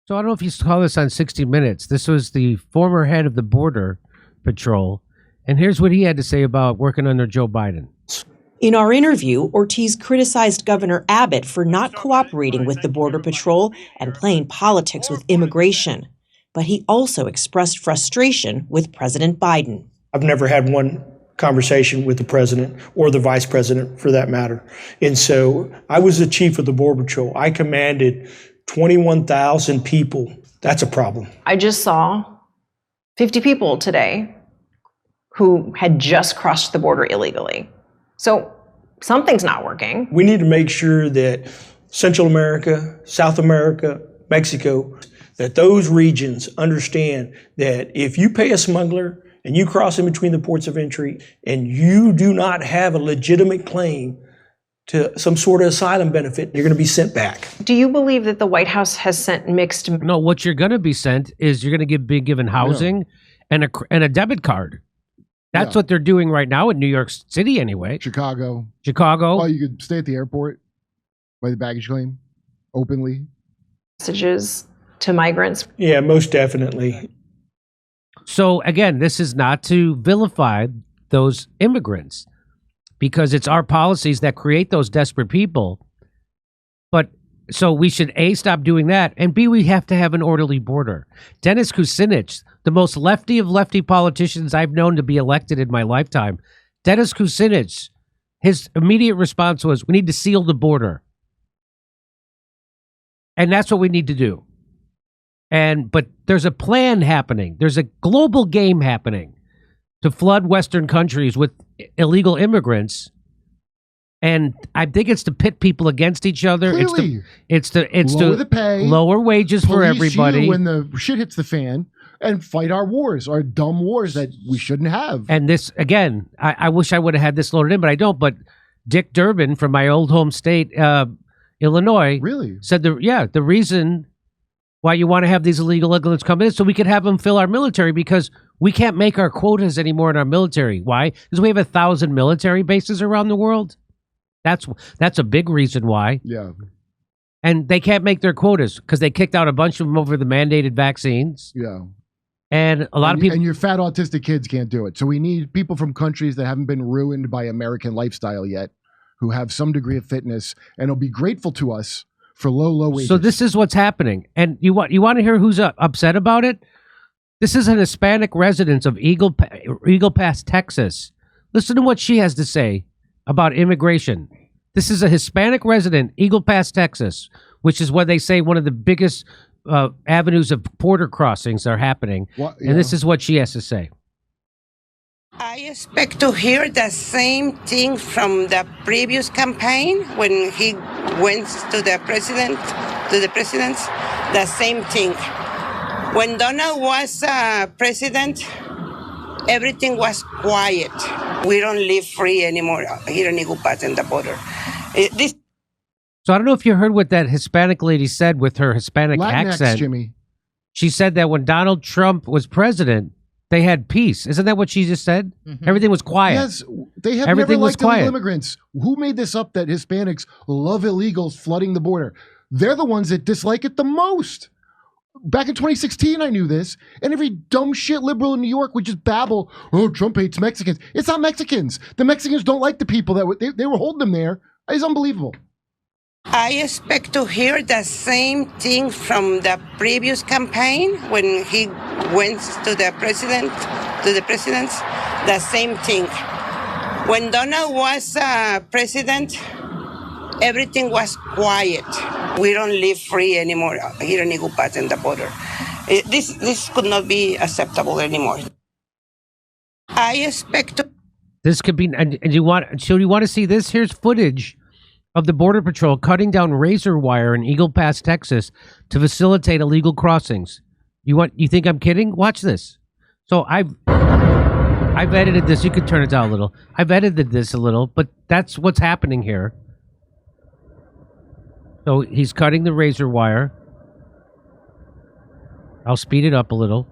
So I don't know if you saw this on 60 Minutes. This was the former head of the Border Patrol. And here's what he had to say about working under Joe Biden. In our interview, Ortiz criticized Governor Abbott for not cooperating with the Border Patrol and playing politics with immigration. But he also expressed frustration with President Biden. I've never had one conversation with the president or the vice president for that matter. And so I was the chief of the Border Patrol. I commanded 21,000 people. That's a problem. I just saw 50 people today who had just crossed the border illegally. So something's not working. We need to make sure that Central America, South America, Mexico, that those regions understand that if you pay a smuggler and you cross in between the ports of entry and you do not have a legitimate claim to some sort of asylum benefit, you're going to be sent back. Do you believe that the White House has sent mixed? No, what you're going to be sent is you're going to be given housing and a debit card. That's what they're doing right now in New York City anyway. Chicago. Chicago. Oh, you could stay at the airport by the baggage claim openly. Messages to migrants. Yeah, most definitely. So again, this is not to vilify those immigrants, because it's our policies that create those desperate people. But so we should A, stop doing that, and B, we have to have an orderly border. Dennis Kucinich, the most lefty of lefty politicians I've known to be elected in my lifetime, Dennis Kucinich, his immediate response was, we need to seal the border. And that's what we need to do. But there's a plan happening. There's a global game happening to flood Western countries with illegal immigrants, and I think it's to pit people against each other. Clearly. It's to lower the pay, lower wages for everybody when the shit hits the fan, and fight our wars, our dumb wars that we shouldn't have. And this again, I wish I would have had this loaded in, but I don't. But Dick Durbin from my old home state, Illinois, really said the reason why you want to have these illegal immigrants come in so we could have them fill our military, because we can't make our quotas anymore in our military. Why? Because we have 1,000 military bases around the world. That's a big reason why. Yeah. And they can't make their quotas because they kicked out a bunch of them over the mandated vaccines. Yeah. And a lot of people... And your fat autistic kids can't do it. So we need people from countries that haven't been ruined by American lifestyle yet, who have some degree of fitness, and will be grateful to us for low wages. So this is what's happening. And you want to hear who's upset about it? This is an Hispanic resident of Eagle Pass, Texas. Listen to what she has to say about immigration. This is a Hispanic resident, Eagle Pass, Texas, which is where they say one of the biggest avenues of border crossings are happening. And this is what she has to say. I expect to hear the same thing from the previous campaign when he went to the president, the same thing. When Donald was president, everything was quiet. We don't live free anymore here in Eagle Pass and the border. So I don't know if you heard what that Hispanic lady said with her Hispanic Latinx, accent. Jimmy. She said that when Donald Trump was president, they had peace. Isn't that what she just said? Mm-hmm. Everything was quiet. Yes, they have Everything never liked quiet. illegal immigrants. Who made this up that Hispanics love illegals flooding the border? They're the ones that dislike it the most. Back in 2016, I knew this, and every dumb shit liberal in New York would just babble, oh, Trump hates Mexicans. It's not Mexicans. The Mexicans don't like the people that they were holding them there. It's unbelievable. I expect to hear the same thing from the previous campaign when he went to the president, the same thing. When Donald was president, everything was quiet. We don't live free anymore here in Eagle Pass and the border. This could not be acceptable anymore. I expect to... This could be... And you want to see this? Here's footage of the Border Patrol cutting down razor wire in Eagle Pass, Texas to facilitate illegal crossings. You think I'm kidding? Watch this. So I've edited this. You could turn it down a little. I've edited this a little, but that's what's happening here. So he's cutting the razor wire. I'll speed it up a little.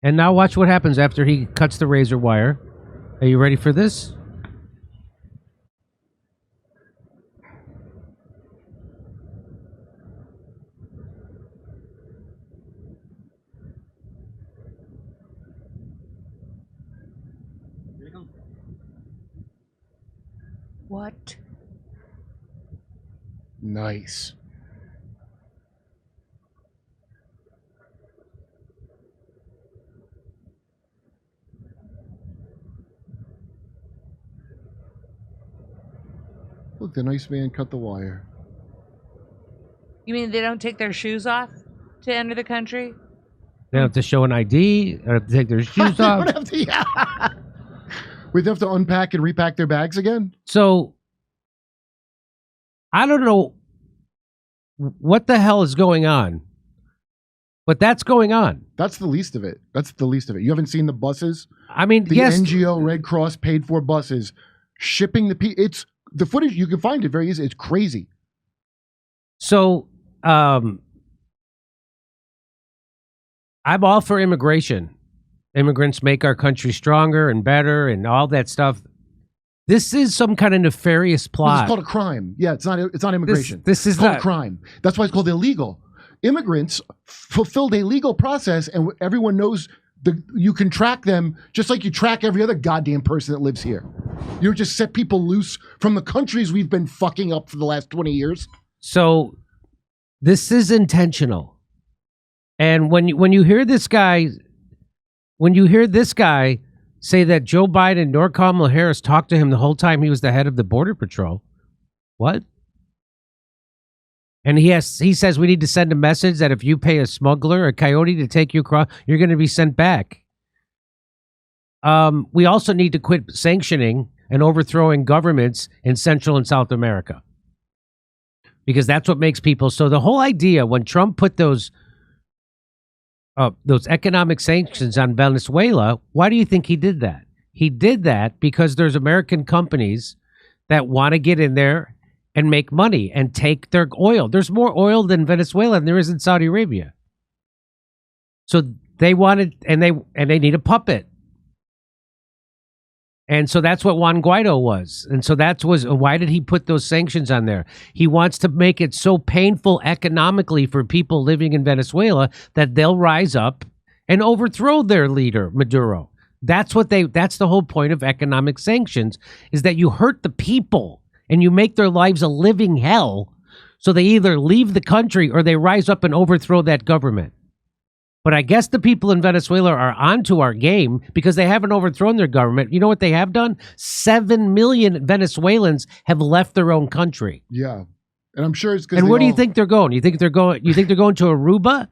And now watch what happens after he cuts the razor wire. Are you ready for this? What? Nice. Look, the nice man cut the wire. You mean they don't take their shoes off to enter the country? They have to show an ID, or have to take their shoes They off. don't have to, yeah. We'd have to unpack and repack their bags again? So, I don't know what the hell is going on, but that's going on. That's the least of it. That's the least of it. You haven't seen the buses? I mean, The yes, NGO Red Cross paid for buses shipping it's the footage, you can find it very easy. It's crazy. so I'm all for immigration. Immigrants make our country stronger and better and all that stuff. This is some kind of nefarious plot. It's called a crime. Yeah, it's not immigration. This is it's called not a crime. That's why it's called illegal. Immigrants fulfilled a legal process, and everyone knows you can track them just like you track every other goddamn person that lives here. You don't just set people loose from the countries we've been fucking up for the last 20 years. So this is intentional. And when you hear this guy say that Joe Biden nor Kamala Harris talked to him the whole time he was the head of the Border Patrol, what? And he says we need to send a message that if you pay a smuggler, a coyote to take you across, you're going to be sent back. We also need to quit sanctioning and overthrowing governments in Central and South America, because that's what makes people. So the whole idea when Trump put those economic sanctions on Venezuela, why do you think he did that? He did that because there's American companies that want to get in there and make money and take their oil. There's more oil than Venezuela than there is in Saudi Arabia. So they wanted, and they need a puppet. And so that's what Juan Guaido was. And so why did he put those sanctions on there? He wants to make it so painful economically for people living in Venezuela that they'll rise up and overthrow their leader, Maduro. That's the whole point of economic sanctions, is that you hurt the people and you make their lives a living hell. So they either leave the country or they rise up and overthrow that government. But I guess the people in Venezuela are onto our game because they haven't overthrown their government. You know what they have done? 7 million Venezuelans have left their own country. Yeah. And I'm sure it's because. And where do you think they're going? You think they're going to Aruba?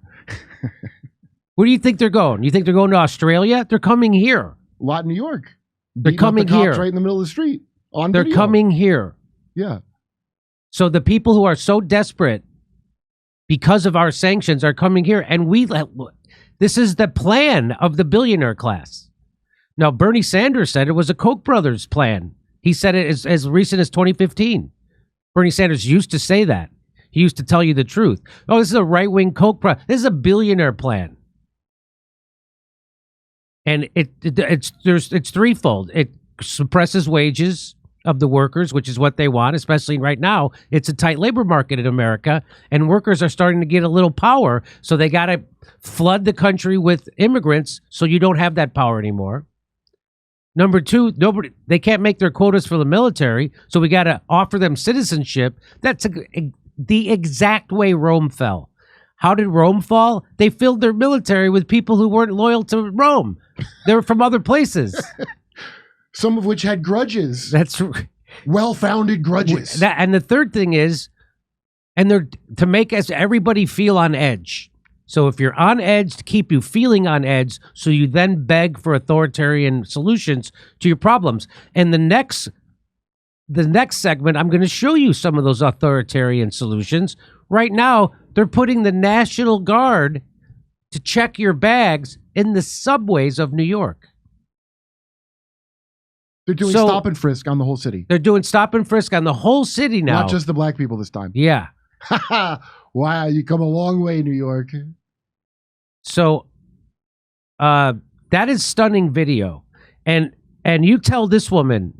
Where do you think they're going? You think they're going to Australia? They're coming here. A lot in New York. They're Beating up coming the cops here. right in the middle of the street. They're video. coming here. Yeah. So the people who are so desperate because of our sanctions are coming here. And this is the plan of the billionaire class. Now, Bernie Sanders said it was a Koch brothers plan. He said it as recent as 2015. Bernie Sanders used to say that. He used to tell you the truth. Oh, this is a right-wing Koch brothers. This is a billionaire plan. And it's threefold. It suppresses wages of the workers, which is what they want, especially right now. It's a tight labor market in America, and workers are starting to get a little power, so they got to flood the country with immigrants so you don't have that power anymore. Number two, they can't make their quotas for the military, so we got to offer them citizenship. That's the exact way Rome fell. How did Rome fall? They filled their military with people who weren't loyal to Rome. They were from other places. Some of which had grudges. That's well-founded grudges. And the third thing is, and they're to make everybody feel on edge. So if you're on edge, to keep you feeling on edge, so you then beg for authoritarian solutions to your problems. And the next segment, I'm going to show you some of those authoritarian solutions. Right now, they're putting the National Guard to check your bags in the subways of New York. They're doing stop and frisk on the whole city. They're doing stop and frisk on the whole city now. Not just the black people this time. Yeah. Wow, you come a long way, New York. So that is stunning video. And And you tell this woman,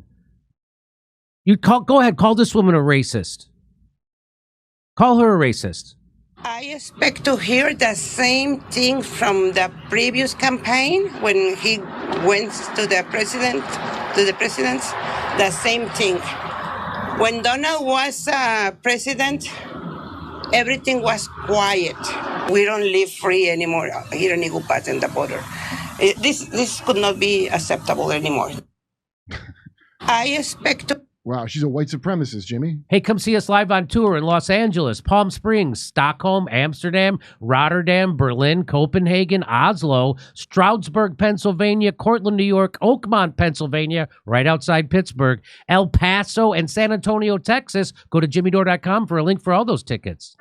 go ahead, call this woman a racist. Call her a racist. I expect to hear the same thing from the previous campaign when he went to the presidents, the same thing. When Donald was president, everything was quiet. We don't live free anymore here in Iguapas in the border. This could not be acceptable anymore. I expect to... Wow, she's a white supremacist, Jimmy. Hey, come see us live on tour in Los Angeles, Palm Springs, Stockholm, Amsterdam, Rotterdam, Berlin, Copenhagen, Oslo, Stroudsburg, Pennsylvania, Cortland, New York, Oakmont, Pennsylvania, right outside Pittsburgh, El Paso, and San Antonio, Texas. Go to jimmydore.com for a link for all those tickets.